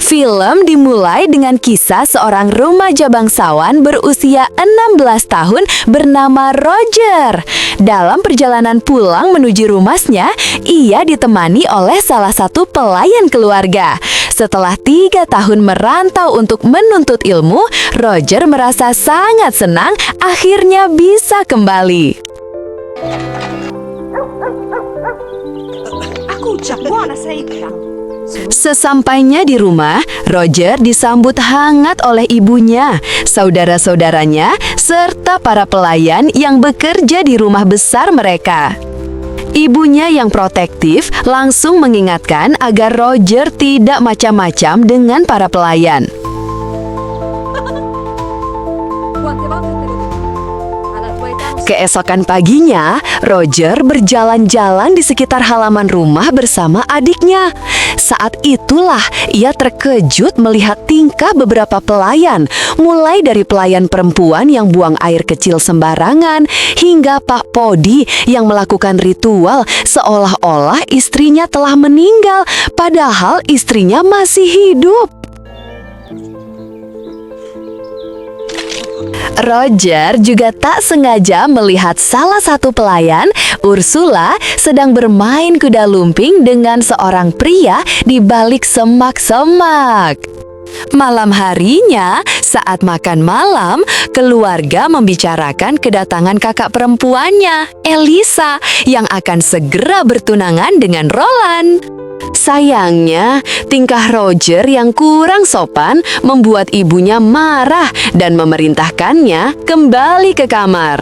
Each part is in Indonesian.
Film dimulai dengan kisah seorang remaja bangsawan berusia 16 tahun bernama Roger. Dalam perjalanan pulang menuju rumahnya, ia ditemani oleh salah satu pelayan keluarga. Setelah 3 tahun merantau untuk menuntut ilmu, Roger merasa sangat senang akhirnya bisa kembali. Sesampainya di rumah, Roger disambut hangat oleh ibunya, saudara-saudaranya, serta para pelayan yang bekerja di rumah besar mereka. Ibunya yang protektif langsung mengingatkan agar Roger tidak macam-macam dengan para pelayan. Keesokan paginya, Roger berjalan-jalan di sekitar halaman rumah bersama adiknya. Saat itulah ia terkejut melihat tingkah beberapa pelayan, mulai dari pelayan perempuan yang buang air kecil sembarangan, hingga Pak Podi yang melakukan ritual seolah-olah istrinya telah meninggal, padahal istrinya masih hidup. Roger juga tak sengaja melihat salah satu pelayan, Ursula, sedang bermain kuda lumping dengan seorang pria di balik semak-semak. Malam harinya, saat makan malam, keluarga membicarakan kedatangan kakak perempuannya, Elisa, yang akan segera bertunangan dengan Roland. Sayangnya, tingkah Roger yang kurang sopan membuat ibunya marah dan memerintahkannya kembali ke kamar.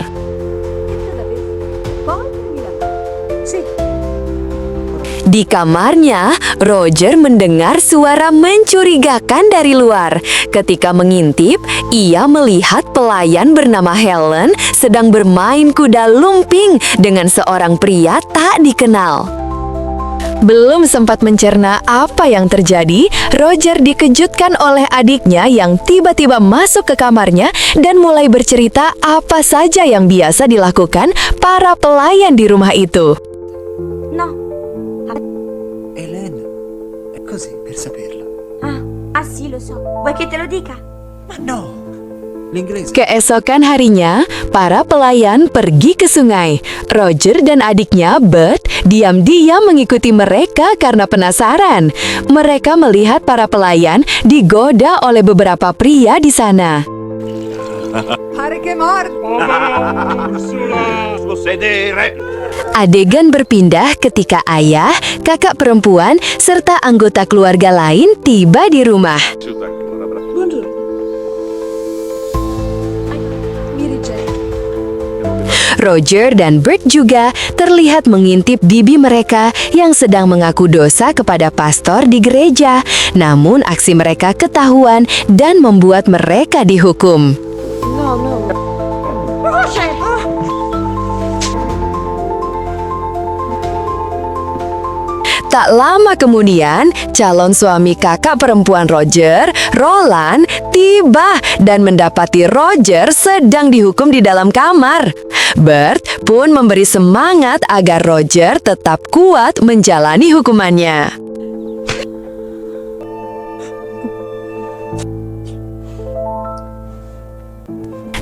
Di kamarnya, Roger mendengar suara mencurigakan dari luar. Ketika mengintip, ia melihat pelayan bernama Helen sedang bermain kuda lumping dengan seorang pria tak dikenal. Belum sempat mencerna apa yang terjadi, Roger dikejutkan oleh adiknya yang tiba-tiba masuk ke kamarnya dan mulai bercerita apa saja yang biasa dilakukan para pelayan di rumah itu. Helen, è così per saperlo. Sì, lo so. Vuoi che te lo dica? Ma no, l'inglese. Keesokan harinya, para pelayan pergi ke sungai. Roger dan adiknya, Bert, diam-diam mengikuti mereka karena penasaran. Mereka melihat para pelayan digoda oleh beberapa pria di sana. Adegan berpindah ketika ayah, kakak perempuan, serta anggota keluarga lain tiba di rumah. Roger dan Bert juga terlihat mengintip bibi mereka yang sedang mengaku dosa kepada pastor di gereja. Namun aksi mereka ketahuan dan membuat mereka dihukum. Tak lama kemudian, calon suami kakak perempuan Roger, Roland, tiba dan mendapati Roger sedang dihukum di dalam kamar. Bert pun memberi semangat agar Roger tetap kuat menjalani hukumannya.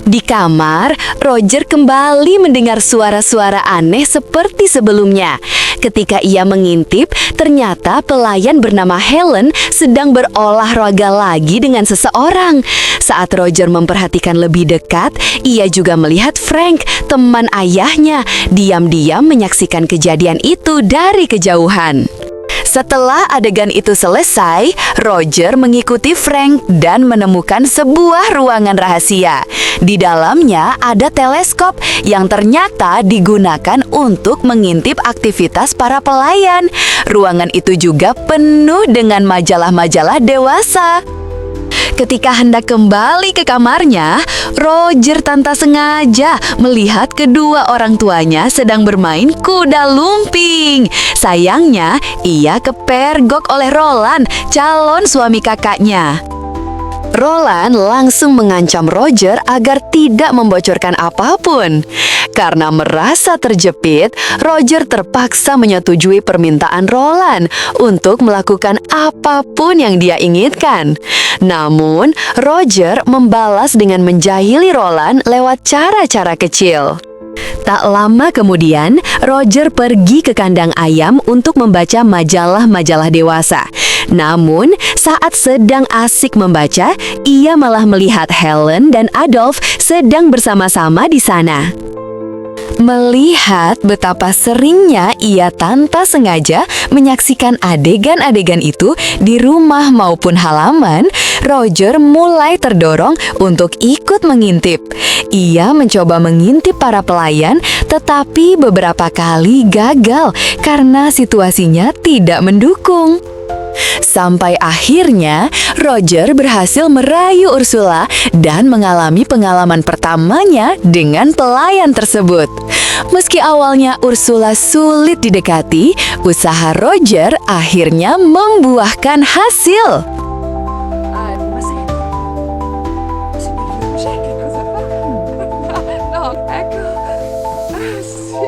Di kamar, Roger kembali mendengar suara-suara aneh seperti sebelumnya. Ketika ia mengintip, ternyata pelayan bernama Helen sedang berolahraga lagi dengan seseorang. Saat Roger memperhatikan lebih dekat, ia juga melihat Frank, teman ayahnya, diam-diam menyaksikan kejadian itu dari kejauhan. Setelah adegan itu selesai, Roger mengikuti Frank dan menemukan sebuah ruangan rahasia. Di dalamnya ada teleskop yang ternyata digunakan untuk mengintip aktivitas para pelayan. Ruangan itu juga penuh dengan majalah-majalah dewasa. Ketika hendak kembali ke kamarnya, Roger tanpa sengaja melihat kedua orang tuanya sedang bermain kuda lumping. Sayangnya, ia kepergok oleh Roland, calon suami kakaknya. Roland langsung mengancam Roger agar tidak membocorkan apapun. Karena merasa terjepit, Roger terpaksa menyetujui permintaan Roland untuk melakukan apapun yang dia inginkan. Namun, Roger membalas dengan menjahili Roland lewat cara-cara kecil. Tak lama kemudian, Roger pergi ke kandang ayam untuk membaca majalah-majalah dewasa. Namun, saat sedang asik membaca, ia malah melihat Helen dan Adolf sedang bersama-sama di sana. Melihat betapa seringnya ia tanpa sengaja menyaksikan adegan-adegan itu di rumah maupun halaman, Roger mulai terdorong untuk ikut mengintip. Ia mencoba mengintip para pelayan, tetapi beberapa kali gagal karena situasinya tidak mendukung. Sampai akhirnya, Roger berhasil merayu Ursula dan mengalami pengalaman pertamanya dengan pelayan tersebut. Meski awalnya Ursula sulit didekati, usaha Roger akhirnya membuahkan hasil. Ma sai che cosa fa? No, ecco. Sì.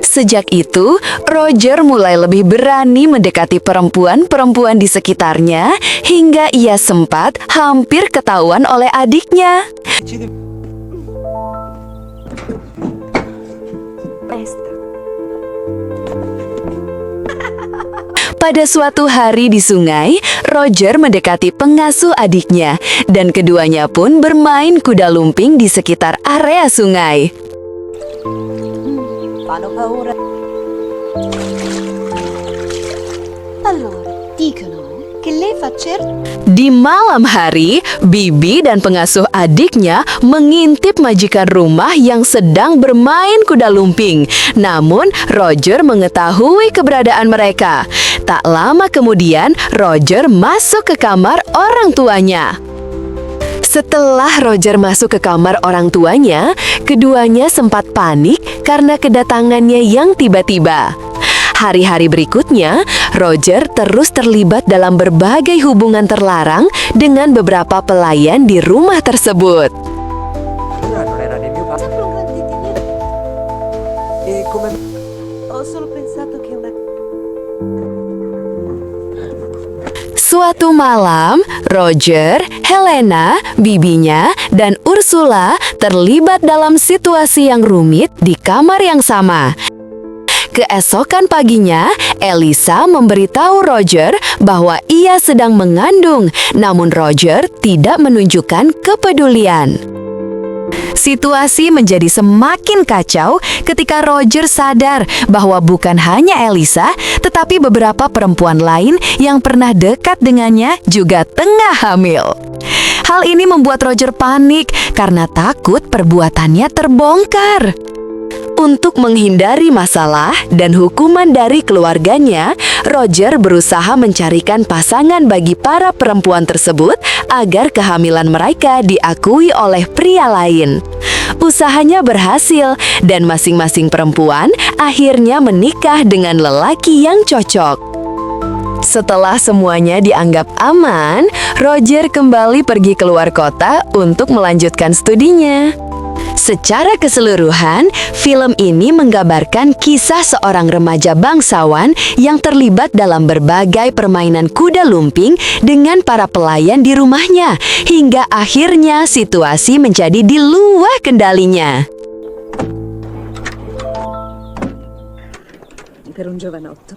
Sejak itu, Roger mulai lebih berani mendekati perempuan-perempuan di sekitarnya hingga ia sempat hampir ketahuan oleh adiknya. Pada suatu hari di sungai, Roger mendekati pengasuh adiknya dan keduanya pun bermain kuda lumping di sekitar area sungai. Fanno paura. Allora, dicono che lei fa certo. Di malam hari, Bibi dan pengasuh adiknya mengintip majikan rumah yang sedang bermain kuda lumping. Namun, Roger mengetahui keberadaan mereka. Tak lama kemudian, Roger masuk ke kamar orang tuanya. Setelah Roger masuk ke kamar orang tuanya, keduanya sempat panik karena kedatangannya yang tiba-tiba. Hari-hari berikutnya, Roger terus terlibat dalam berbagai hubungan terlarang dengan beberapa pelayan di rumah tersebut. Non era nel mio passo. Sembra un grande dinero. E come... Ho solo pensato che una... Suatu malam, Roger, Helena, bibinya, dan Ursula terlibat dalam situasi yang rumit di kamar yang sama. Keesokan paginya, Elisa memberitahu Roger bahwa ia sedang mengandung, namun Roger tidak menunjukkan kepedulian. Situasi menjadi semakin kacau ketika Roger sadar bahwa bukan hanya Elisa, tetapi beberapa perempuan lain yang pernah dekat dengannya juga tengah hamil. Hal ini membuat Roger panik karena takut perbuatannya terbongkar. Untuk menghindari masalah dan hukuman dari keluarganya, Roger berusaha mencarikan pasangan bagi para perempuan tersebut agar kehamilan mereka diakui oleh pria lain. Usahanya berhasil dan masing-masing perempuan akhirnya menikah dengan lelaki yang cocok. Setelah semuanya dianggap aman, Roger kembali pergi keluar kota untuk melanjutkan studinya. Secara keseluruhan, film ini menggambarkan kisah seorang remaja bangsawan yang terlibat dalam berbagai permainan kuda lumping dengan para pelayan di rumahnya, hingga akhirnya situasi menjadi di luar kendalinya. Per un giovanotto.